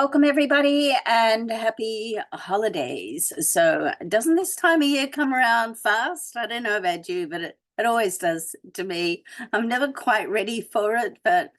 Welcome, everybody, and happy holidays. So, doesn't this time of year come around fast? I don't know about you, but it always does to me. I'm never quite ready for it, but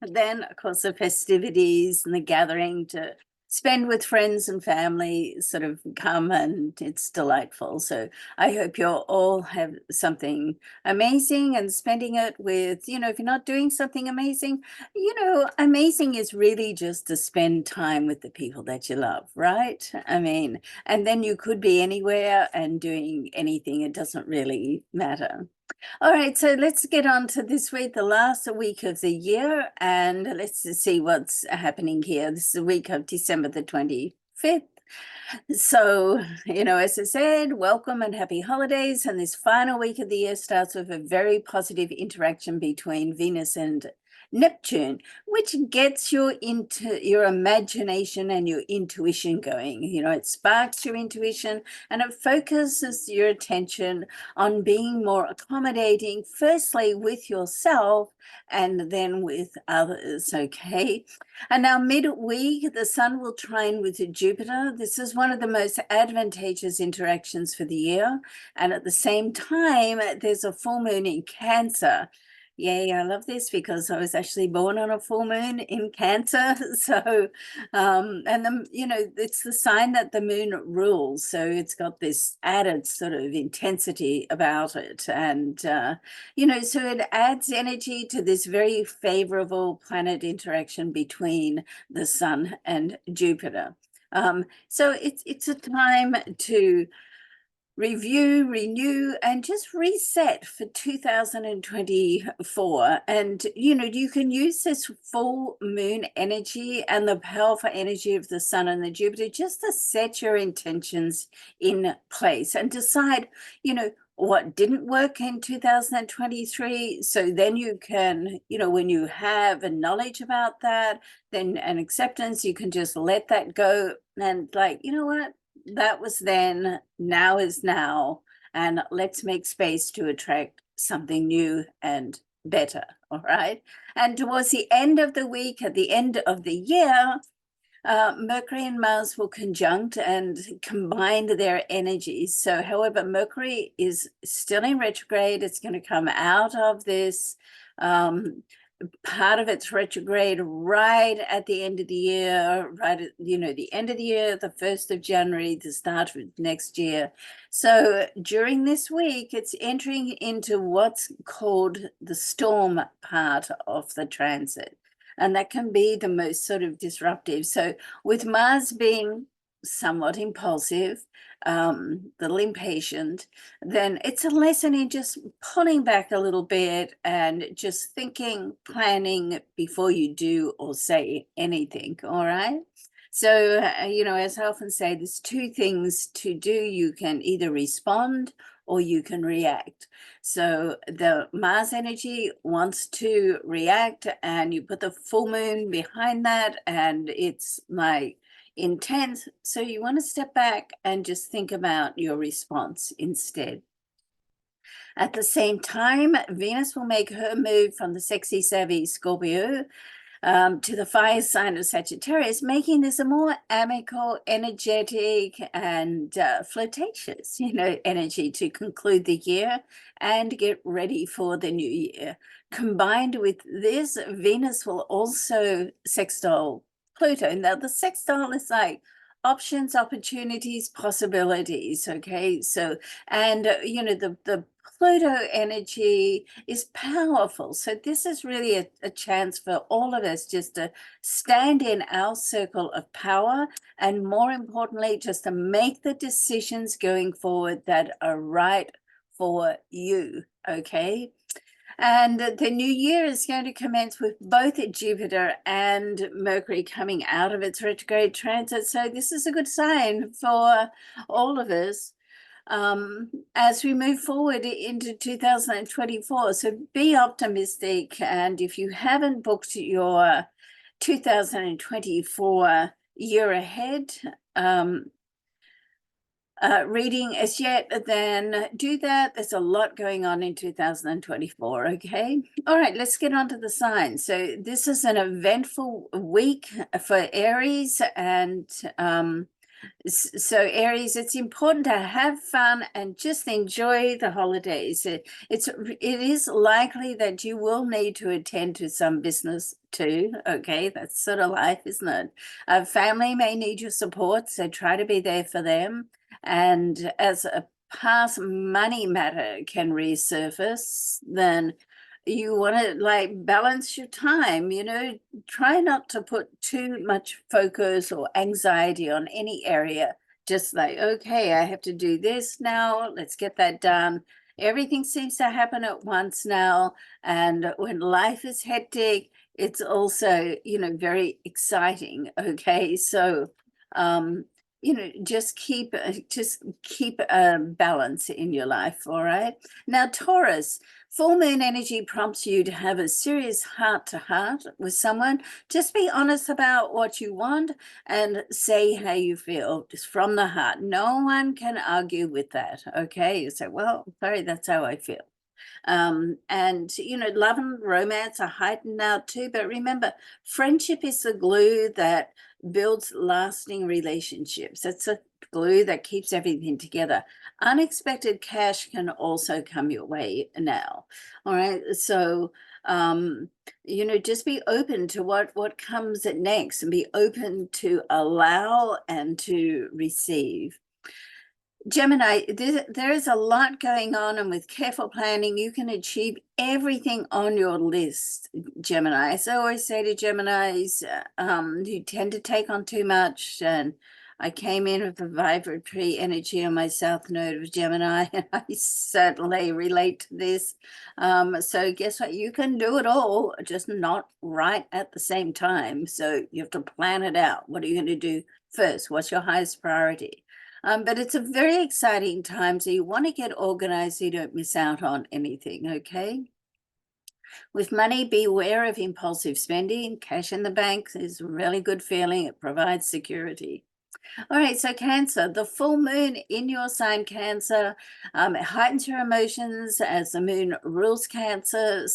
then, of course, the festivities and the gathering to spend with friends and family sort of come, and it's delightful. So I hope you all have something amazing and spending it with, if you're not doing something amazing, amazing is really just to spend time with the people that you love, right? I mean, and then you could be anywhere and doing anything. It doesn't really matter. All right, so let's get on to this week, the last week of the year, and let's see what's happening here. This is the week of December the 25th. So, as I said, welcome and happy holidays. And this final week of the year starts with a very positive interaction between Venus and Neptune, which gets you into your imagination and your intuition going. It sparks your intuition and it focuses your attention on being more accommodating, firstly with yourself and then with others, okay? And now midweek, the sun will trine with Jupiter. This is one of the most advantageous interactions for the year. And at the same time, there's a full moon in Cancer. Yay, I love this because I was actually born on a full moon in Cancer. So, it's the sign that the moon rules. So it's got this added sort of intensity about it. And, so it adds energy to this very favorable planet interaction between the sun and Jupiter. So it's a time to review, renew, and just reset for 2024. And, you can use this full moon energy and the powerful energy of the sun and the Jupiter just to set your intentions in place and decide, what didn't work in 2023. So then you can, when you have a knowledge about that, then an acceptance, you can just let that go and what? That was then, now is now, and let's make space to attract something new and better, all right? And towards the end of the week, at the end of the year, Mercury and Mars will conjunct and combine their energies. So, however, Mercury is still in retrograde. It's going to come out of this part of its retrograde right at the end of the year, right at, the end of the year, the 1st of January, the start of next year. So during this week, it's entering into what's called the storm part of the transit. And that can be the most sort of disruptive. So with Mars being somewhat impulsive, little impatient, then it's a lesson in just pulling back a little bit and just thinking, planning before you do or say anything, all right? So, as I often say, there's two things to do. You can either respond or you can react. So the Mars energy wants to react, and you put the full moon behind that, and it's like intense. So you want to step back and just think about your response instead. At the same time, Venus will make her move from the sexy, savvy Scorpio to the fire sign of Sagittarius, making this a more amicable, energetic, and flirtatious, energy to conclude the year and get ready for the new year. Combined with this, Venus will also sextile Pluto. Now, the sextile is like options, opportunities, possibilities, okay? So, and, the Pluto energy is powerful. So this is really a chance for all of us just to stand in our circle of power, and more importantly, just to make the decisions going forward that are right for you, okay? And the new year is going to commence with both Jupiter and Mercury coming out of its retrograde transit. So this is a good sign for all of us as we move forward into 2024. So be optimistic. And if you haven't booked your 2024 year ahead, reading as yet, then do that. There's a lot going on in 2024, okay? All right, let's get on to the signs. So this is an eventful week for Aries, and so Aries, it's important to have fun and just enjoy the holidays. It is likely that you will need to attend to some business too. Okay, that's sort of life, isn't it? Family may need your support, so try to be there for them. And as a past money matter can resurface, then you want to like balance your time, try not to put too much focus or anxiety on any area. Just like, okay, I have to do this now, let's get that done. Everything seems to happen at once now, and when life is hectic, it's also, very exciting. Okay, so just keep balance in your life. All right, now Taurus, full moon energy prompts you to have a serious heart-to-heart with someone. Just be honest about what you want and say how you feel, just from the heart. No one can argue with that. Okay, you say, well, sorry, that's how I feel. And love and romance are heightened now too, but remember, friendship is the glue that builds lasting relationships. It's a glue that keeps everything together. Unexpected cash can also come your way now. All right, so just be open to what comes next, and be open to allow and to receive. Gemini, there is a lot going on, and with careful planning, you can achieve everything on your list, Gemini. So I always say to Geminis, who tend to take on too much, and I came in with the vibratory energy on my south node of Gemini, and I certainly relate to this. So guess what? You can do it all, just not right at the same time. So you have to plan it out. What are you going to do first? What's your highest priority? But it's a very exciting time, so you want to get organized so you don't miss out on anything, okay? With money, beware of impulsive spending. Cash in the bank is a really good feeling. It provides security. All right, so Cancer, the full moon in your sign, Cancer, it heightens your emotions as the moon rules Cancer.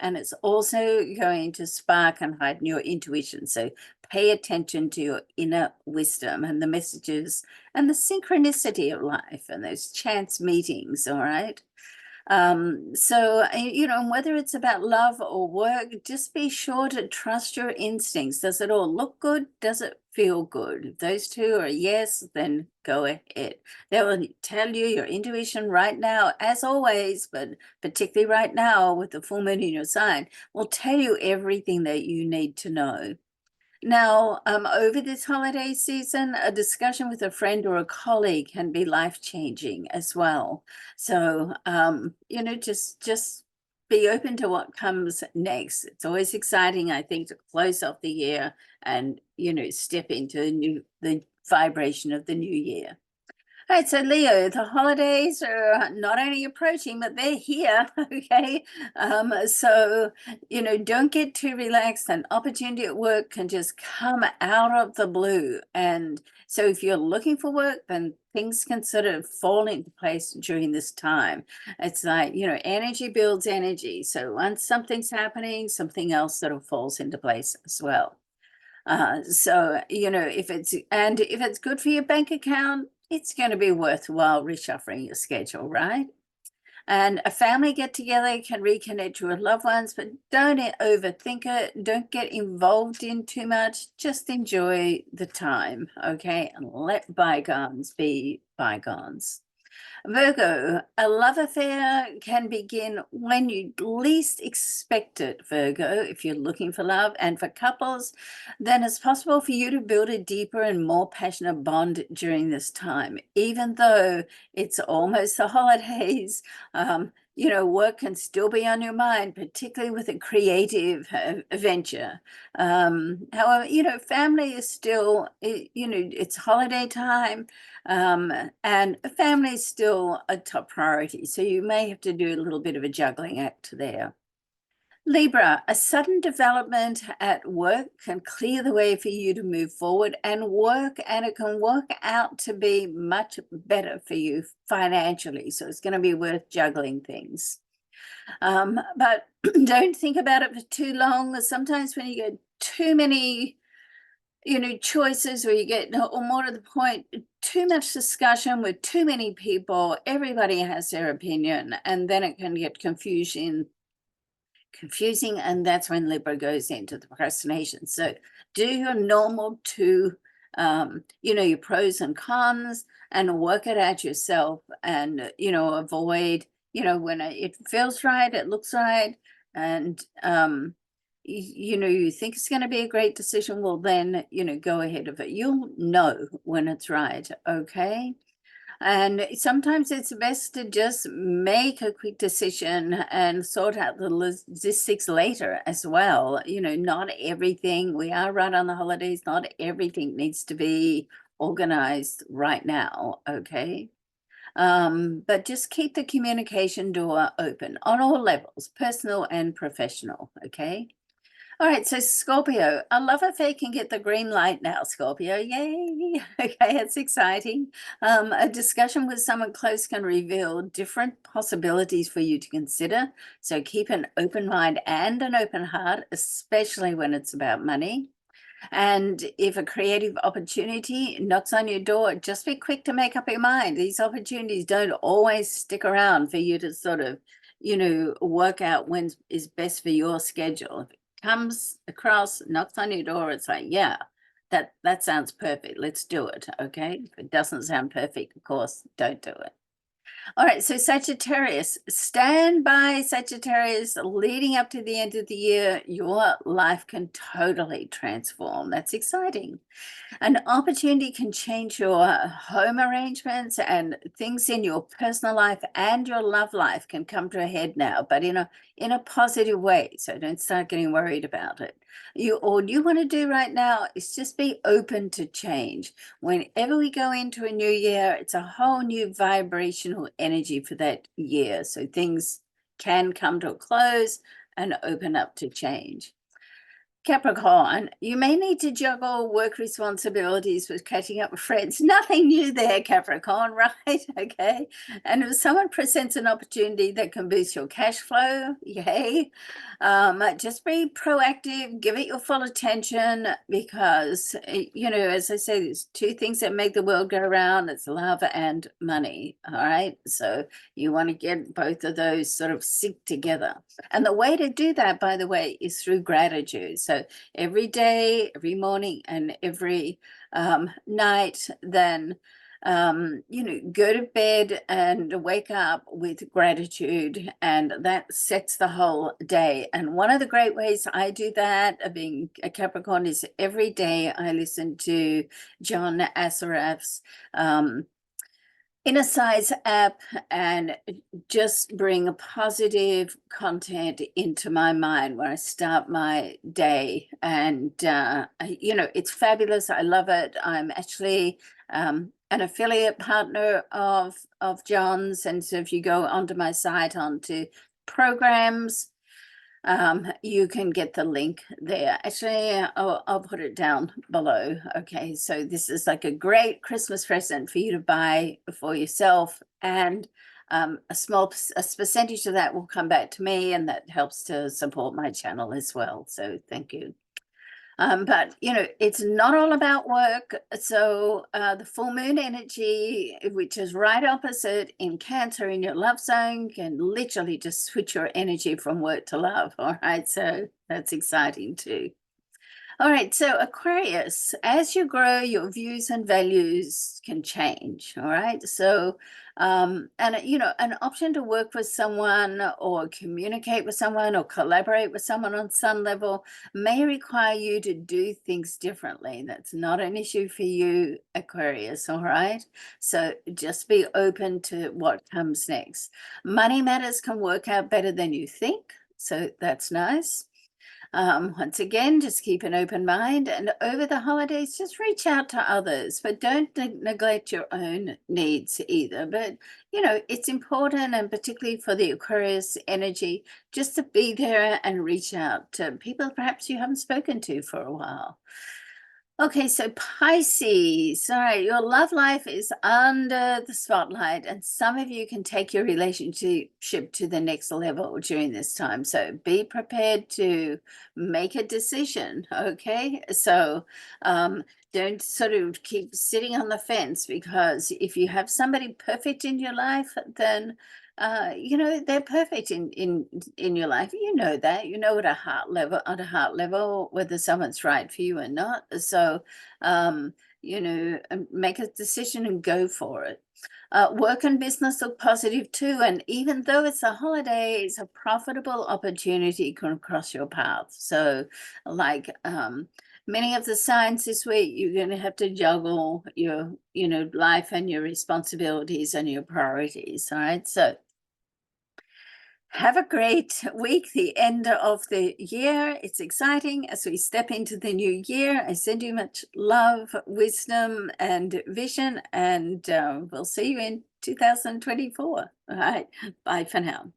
And it's also going to spark and heighten your intuition. So pay attention to your inner wisdom and the messages and the synchronicity of life and those chance meetings. All right. Whether it's about love or work, just be sure to trust your instincts. Does it all look good? Does it feel good? If those two are yes, then go ahead. They will tell you your intuition right now, as always, but particularly right now with the full moon in your sign, will tell you everything that you need to know. Now, over this holiday season, a discussion with a friend or a colleague can be life-changing as well. So, just be open to what comes next. It's always exciting, I think, to close off the year and, step into the vibration of the new year. All right, so Leo, the holidays are not only approaching, but they're here, okay? Don't get too relaxed. An opportunity at work can just come out of the blue. And so if you're looking for work, then things can sort of fall into place during this time. It's like, energy builds energy. So once something's happening, something else sort of falls into place as well. If it's good for your bank account, it's going to be worthwhile reshuffling your schedule, right? And a family get-together can reconnect you with loved ones, but don't overthink it. Don't get involved in too much. Just enjoy the time, okay? And let bygones be bygones. Virgo, a love affair can begin when you least expect it, Virgo, if you're looking for love. And for couples, then it's possible for you to build a deeper and more passionate bond during this time. Even though it's almost the holidays, work can still be on your mind, particularly with a creative venture. However, family is still, it's holiday time. And family is still a top priority. So you may have to do a little bit of a juggling act there. Libra, a sudden development at work can clear the way for you to move forward and it can work out to be much better for you financially. So it's going to be worth juggling things. But don't think about it for too long. Sometimes when you get too many, choices, or you get, or more to the point, too much discussion with too many people, everybody has their opinion, and then it can get confusing, and that's when Libra goes into the procrastination. So do your normal your pros and cons, and work it out yourself, and avoid, when it feels right, it looks right, and you think it's going to be a great decision, well then go ahead of it. You'll know when it's right. Okay. And sometimes it's best to just make a quick decision and sort out the logistics later as well. Not everything, we are right on the holidays, not everything needs to be organized right now, okay? But just keep the communication door open on all levels, personal and professional, okay? All right, so Scorpio, a love affair can get the green light now, Scorpio. Yay. Okay, it's exciting. A discussion with someone close can reveal different possibilities for you to consider. So keep an open mind and an open heart, especially when it's about money. And if a creative opportunity knocks on your door, just be quick to make up your mind. These opportunities don't always stick around for you to sort of, work out when is best for your schedule. If it comes across, knocks on your door, it's like, yeah, that sounds perfect. Let's do it. Okay. If it doesn't sound perfect, of course, don't do it. All right, so Sagittarius, stand by, Sagittarius. Leading up to the end of the year, your life can totally transform. That's exciting. An opportunity can change your home arrangements, and things in your personal life and your love life can come to a head now, but in a positive way. So don't start getting worried about it. All you want to do right now is just be open to change. Whenever we go into a new year, it's a whole new vibrational energy for that year. So things can come to a close and open up to change. Capricorn, you may need to juggle work responsibilities with catching up with friends. Nothing new there, Capricorn, right? Okay. And if someone presents an opportunity that can boost your cash flow, yay. Just be proactive, give it your full attention, because, as I say, there's two things that make the world go around. It's love and money. All right. So you want to get both of those sort of synced together. And the way to do that, by the way, is through gratitude. So every day, every morning, and every night, then go to bed and wake up with gratitude, and that sets the whole day. And one of the great ways I do that, being a Capricorn, is every day I listen to John Assaraf's INNERCISE app, and just bring a positive content into my mind when I start my day. And it's fabulous. I love it. I'm actually an affiliate partner of John's, and so if you go onto my site, onto programs, you can get the link there. Actually, I'll put it down below. Okay, so this is like a great Christmas present for you to buy for yourself, and a percentage of that will come back to me, and that helps to support my channel as well. So thank you. But it's not all about work. So the full moon energy, which is right opposite in Cancer in your love zone, can literally just switch your energy from work to love. All right, so that's exciting too. All right, so Aquarius, as you grow, your views and values can change. All right, so and an option to work with someone, or communicate with someone, or collaborate with someone on some level may require you to do things differently. That's not an issue for you, Aquarius. All right, so just be open to what comes next. Money matters can work out better than you think, so that's nice. Once again, just keep an open mind, and over the holidays, just reach out to others, but don't neglect your own needs either. But, it's important, and particularly for the Aquarius energy, just to be there and reach out to people perhaps you haven't spoken to for a while. Okay, so Pisces, all right, your love life is under the spotlight, and some of you can take your relationship to the next level during this time. So be prepared to make a decision, okay? So don't sort of keep sitting on the fence, because if you have somebody perfect in your life, then they're perfect in your life. You know that. You know at a heart level, whether someone's right for you or not. So, make a decision and go for it. Work and business look positive too, and even though it's a holiday, it's a profitable opportunity can cross your path. So, like many of the signs this week, you're going to have to juggle your, life and your responsibilities and your priorities. All right, so have a great week, the end of the year. It's exciting as we step into the new year. I send you much love, wisdom, and vision, and we'll see you in 2024. All right, bye for now.